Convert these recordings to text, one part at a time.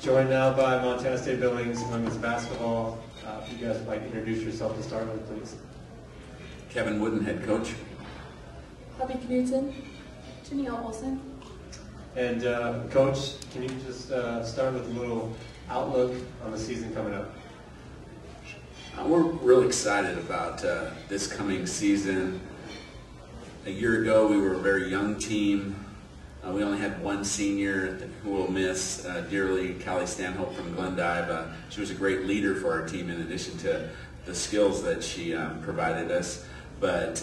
Joined now by Montana State Billings women's basketball. If you guys would like to introduce yourself to start with, please. Kevin Wooden, head coach. Abby Knudsen. Janelle Olsen. And Coach, can you just start with a little outlook on the season coming up? We're really excited about this coming season. A year ago, we were a very young team. We only had one senior who we'll miss dearly, Callie Stanhope from Glendive. She was a great leader for our team in addition to the skills that she provided us. But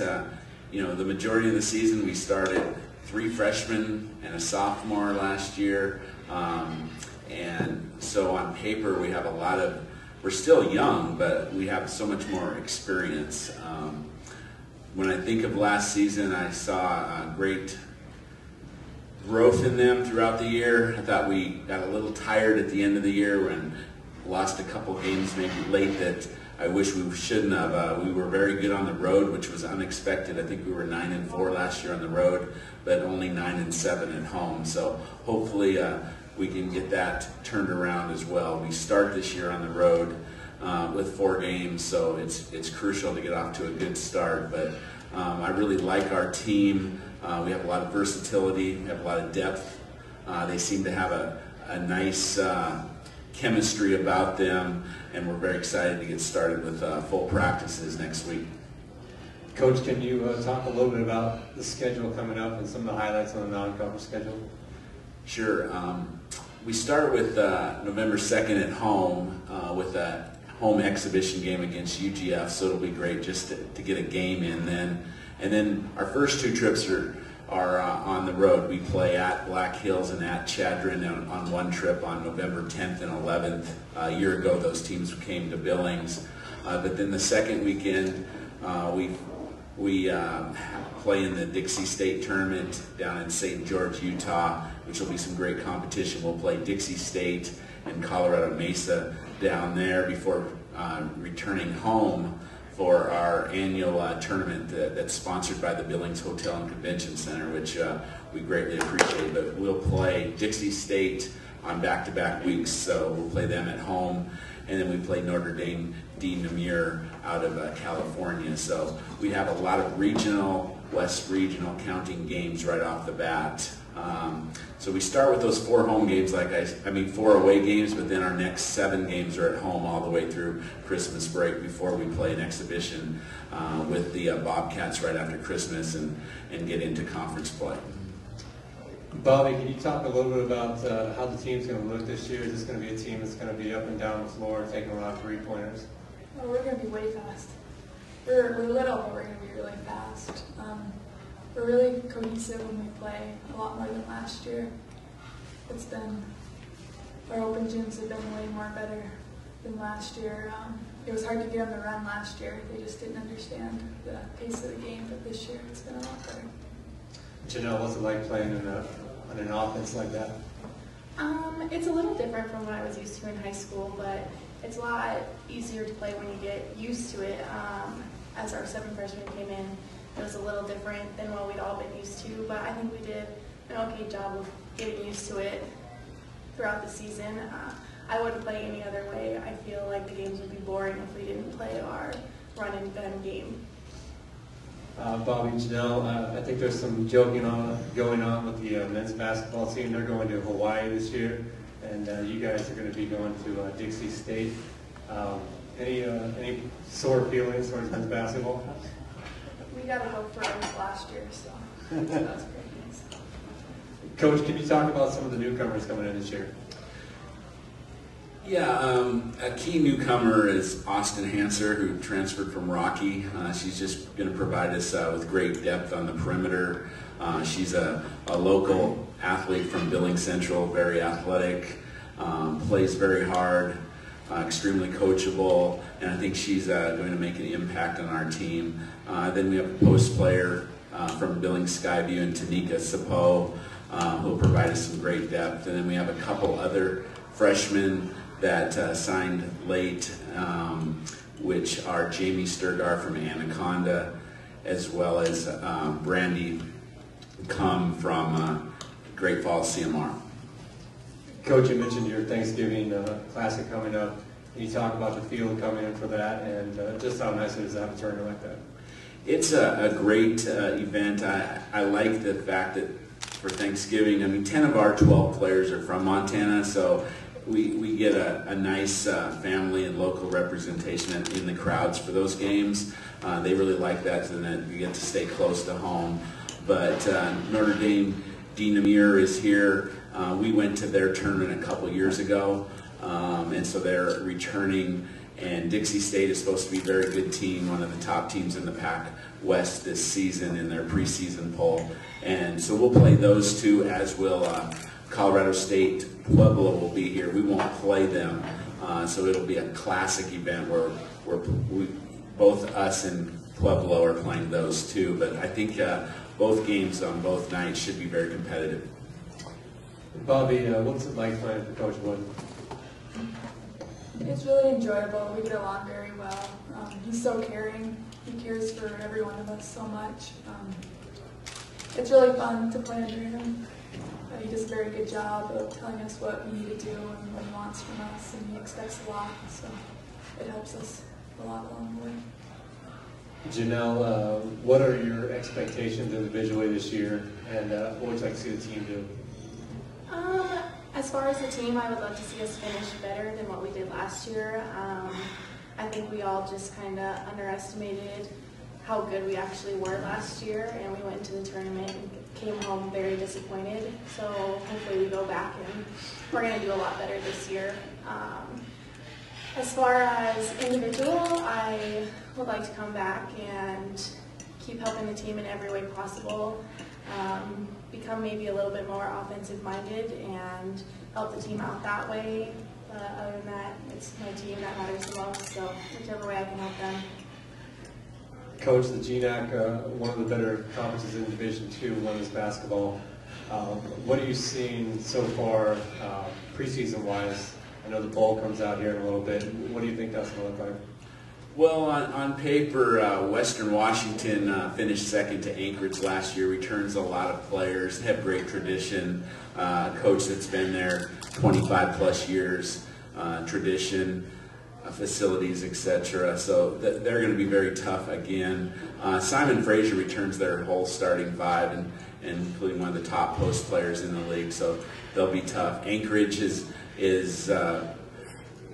you know, the majority of the season we started 3 freshmen and a sophomore last year. And so on paper we have a lot of, we're still young, but we have so much more experience. When I think of last season, I saw great growth in them throughout the year. I thought we got a little tired at the end of the year and lost a couple games maybe late that I wish we shouldn't have. We were very good on the road, which was unexpected. I think we were 9-4 last year on the road, but only 9-7 at home. So hopefully we can get that turned around as well. We start this year on the road with 4 games, so it's crucial to get off to a good start. But I really like our team. We have a lot of versatility, we have a lot of depth. They seem to have a nice chemistry about them, and we're very excited to get started with full practices next week. Coach, can you talk a little bit about the schedule coming up and some of the highlights on the non-conference schedule? Sure. We start with November 2nd at home with a home exhibition game against UGF, so it'll be great just to get a game in then. And then our first 2 trips are on the road. We play at Black Hills and at Chadron on one trip on November 10th and 11th. A year ago, those teams came to Billings. But then the second weekend, we play in the Dixie State Tournament down in St. George, Utah, which will be some great competition. We'll play Dixie State and Colorado Mesa down there before returning home for our annual tournament that's sponsored by the Billings Hotel and Convention Center, which we greatly appreciate. But we'll play Dixie State on back-to-back weeks, so we'll play them at home, and then we play Notre Dame de Namur out of California. So we have a lot of regional, West Regional counting games right off the bat. So we start with those 4 home games, 4 away games, but then our next 7 games are at home all the way through Christmas break before we play an exhibition with the Bobcats right after Christmas and get into conference play. Bobby, can you talk a little bit about how the team's going to look this year? Is this going to be a team that's going to be up and down the floor, taking a lot of 3-pointers? Oh, we're going to be way fast. We're little, but we're going to be really fast. We're really cohesive when we play, a lot more than last year. Our open gyms have been way more better than last year. It was hard to get them to run last year. They just didn't understand the pace of the game, but this year it's been a lot better. Janelle, what's it like playing on an offense like that? It's a little different from what I was used to in high school, but it's a lot easier to play when you get used to it. As our 7 freshmen came in, it was a little different than what we'd all been used to, but I think we did an okay job of getting used to it throughout the season. I wouldn't play any other way. I feel like the games would be boring if we didn't play our run and gun game. Bobby and Janelle, I think there's some joking going on with the men's basketball team. They're going to Hawaii this year, and you guys are going to be going to Dixie State. Any sore feelings towards men's basketball? We got to go for it last year, so that was great news. Coach, can you talk about some of the newcomers coming in this year? Yeah, a key newcomer is Austin Hanser, who transferred from Rocky. She's just going to provide us with great depth on the perimeter. She's a local athlete from Billings Central, very athletic, plays very hard, extremely coachable, and I think she's going to make an impact on our team. Then we have a post player from Billings Skyview and Tanika Sapo, who will provide us some great depth. And then we have a couple other freshmen that signed late, which are Jamie Sturgar from Anaconda, as well as Brandy Cum from Great Falls CMR. Coach, you mentioned your Thanksgiving Classic coming up. Can you talk about the field coming in for that and just how nice it is to have a tournament like that? It's a great event. I like the fact that for Thanksgiving, I mean, 10 of our 12 players are from Montana, so we get a nice family and local representation in the crowds for those games. They really like that, so then you get to stay close to home. But Notre Dame, Dean Amir is here. We went to their tournament a couple years ago, and so they're returning. And Dixie State is supposed to be a very good team, one of the top teams in the Pac West this season in their preseason poll. And so we'll play those two, as will Colorado State. Pueblo will be here. We won't play them, so it'll be a classic event where both us and Pueblo are playing those two. But I think both games on both nights should be very competitive. Bobby, what's it like playing for Coach Wood? It's really enjoyable. We get along very well. He's so caring. He cares for every one of us so much. It's really fun to play under him. He does a very good job of telling us what we need to do and what he wants from us, and he expects a lot, so it helps us a lot along the way. Janelle, what are your expectations individually this year, and what would you like to see the team do? As far as the team, I would love to see us finish better than what we did last year. I think we all just kind of underestimated how good we actually were last year, and we went into the tournament and came home very disappointed. So hopefully we go back and we're going to do a lot better this year. As far as individual, I would like to come back and keep helping the team in every way possible. Become maybe a little bit more offensive-minded and help the team out that way. Other than that, it's my team that matters the most, so whichever way I can help them. Coach, the GNAC, one of the better conferences in Division II, women's basketball. What are you seeing so far preseason-wise? I know the bowl comes out here in a little bit. What do you think that's going to look like? Well, on paper, Western Washington finished second to Anchorage last year, returns a lot of players, they have great tradition, coach that's been there 25 plus years, tradition, facilities, etc. So they're going to be very tough again. Simon Fraser returns their whole starting five, and including one of the top post players in the league, so they'll be tough. Anchorage is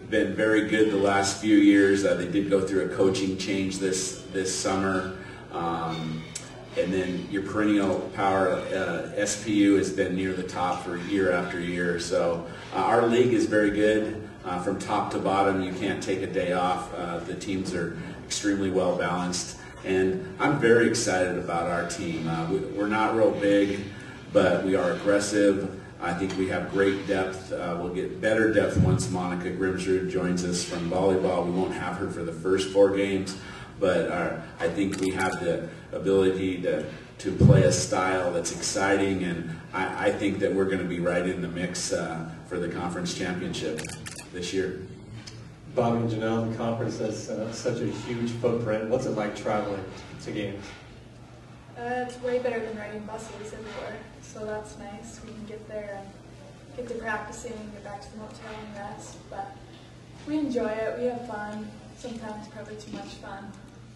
been very good the last few years. They did go through a coaching change this summer. And then your perennial power, SPU, has been near the top for year after year. So our league is very good from top to bottom. You can't take a day off. The teams are extremely well balanced. And I'm very excited about our team. We're not real big, but we are aggressive. I think we have great depth. We'll get better depth once Monica Grimsrud joins us from volleyball. We won't have her for the first 4 games, but I think we have the ability to play a style that's exciting, and I think that we're going to be right in the mix for the conference championship this year. Bobby and Janelle, the conference has such a huge footprint. What's it like traveling to games? It's way better than riding buses everywhere, so that's nice. We can get there and get to practicing, get back to the motel and rest, but we enjoy it, we have fun. Sometimes probably too much fun,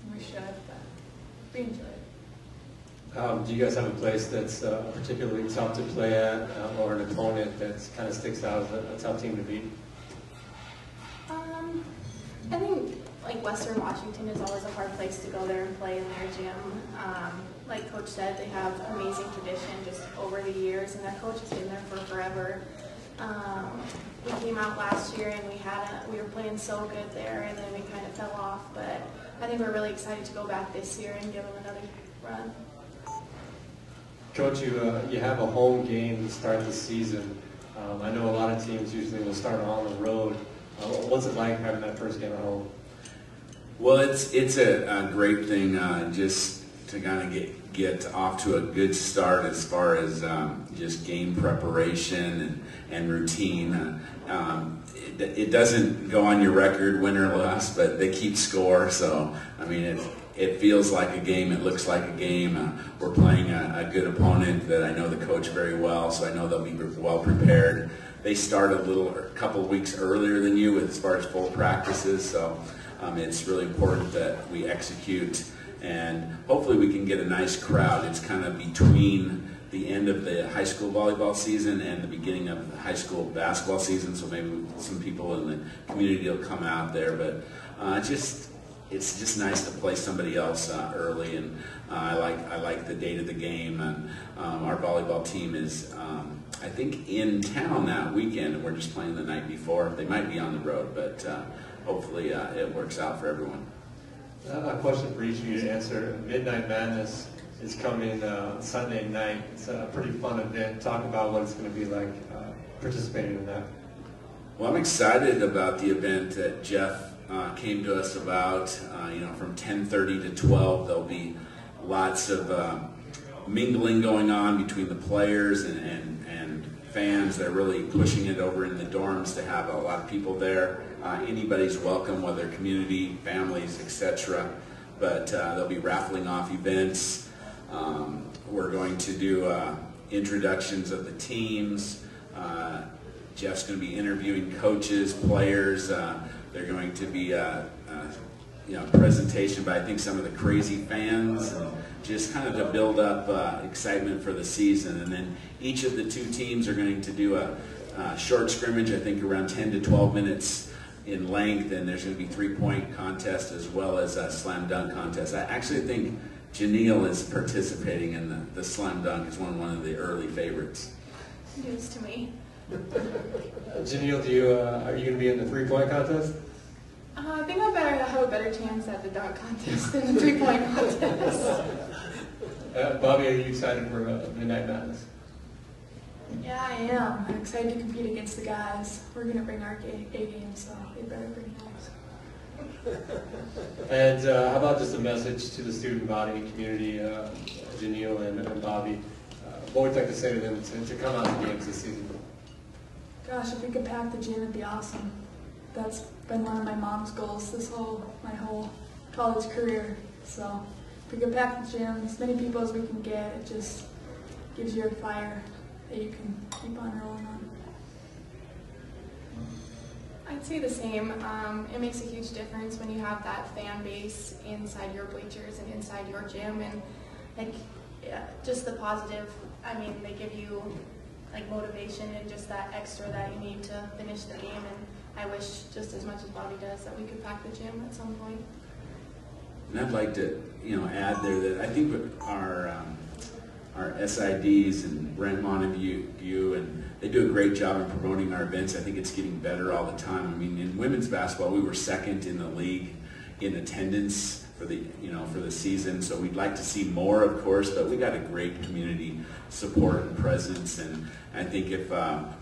and we should, but we enjoy it. Do you guys have a place that's particularly tough to play at, or an opponent that kind of sticks out as a tough team to beat? I think like Western Washington is always a hard place to go there and play in their gym. Like Coach said, they have amazing tradition just over the years, and their coach has been there for forever. We came out last year and we were playing so good there, and then we kind of fell off. But I think we're really excited to go back this year and give them another run. Coach, you have a home game to start the season. I know a lot of teams usually will start on the road. What's it like having that first game at home? Well, it's a great thing just to kind of get off to a good start as far as just game preparation and routine. It doesn't go on your record, win or loss, but they keep score. So, I mean, it feels like a game. It looks like a game. We're playing a good opponent that I know the coach very well, so I know they'll be well prepared. they start a couple weeks earlier than you as far as full practices, so it's really important that we execute, and hopefully we can get a nice crowd. It's kind of between the end of the high school volleyball season and the beginning of the high school basketball season, so maybe some people in the community will come out there, but it's just nice to play somebody else early, and I like the date of the game, and our volleyball team is I think in town that weekend, and we're just playing the night before. They might be on the road, but hopefully it works out for everyone. I have a question for each of you to answer. Midnight Madness is coming Sunday night. It's a pretty fun event. Talk about what it's going to be like participating in that. Well, I'm excited about the event that Jeff came to us about. From 10:30 to 12, there'll be lots of mingling going on between the players and fans. They're really pushing it over in the dorms to have a lot of people there. Anybody's welcome, whether community, families, etc. But they'll be raffling off events. We're going to do introductions of the teams. Jeff's going to be interviewing coaches, players. They're going to be presentation by I think some of the crazy fans, and just kind of to build up excitement for the season. And then each of the two teams are going to do a short scrimmage, I think around 10 to 12 minutes in length, and there's going to be 3-point contest as well as a slam dunk contest. I actually think Janelle is participating in the slam dunk. It's one of the early favorites. News to me. Janelle, are you going to be in the 3-point contest? I think I have a better chance at the dunk contest than the 3-point contest. Bobby, are you excited for Midnight Madness? Yeah, I am. I'm excited to compete against the guys. We're going to bring our A game, so they better bring theirs. And how about just a message to the student body and community, Janelle and Bobby? What would you like to say to them to come out to games this season? Gosh, if we could pack the gym, it'd be awesome. That's been one of my mom's goals my whole college career. So if we could pack the gym, as many people as we can get, it just gives you a fire that you can keep on rolling on. I'd say the same. It makes a huge difference when you have that fan base inside your bleachers and inside your gym, and just the positive. I mean, they give you motivation and just that extra that you need to finish the game. And I wish, just as much as Bobby does, that we could pack the gym at some point. And I'd like to add there that I think our SIDs and Brent Montague, and they do a great job in promoting our events. I think it's getting better all the time. I mean, in women's basketball, we were second in the league in attendance for the season. So we'd like to see more, of course, but we got a great community support and presence. And I think if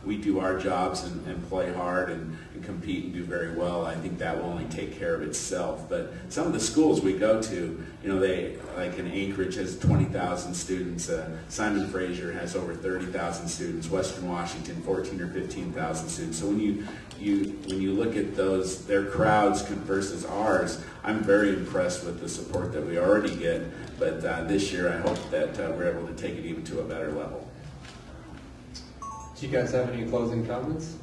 we do our jobs and play hard and compete and do very well, I think that will only take care of itself. But some of the schools we go to, they, like in Anchorage, has 20,000 students. Simon Fraser has over 30,000 students. Western Washington, 14 or 15,000 students. So when you look at their crowds versus ours, I'm very impressed with the support that we already get. But this year, I hope that we're able to take it even to a better level. Do you guys have any closing comments?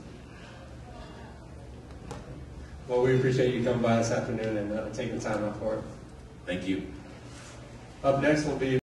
Well, we appreciate you coming by this afternoon and taking the time out for it. Thank you. Up next will be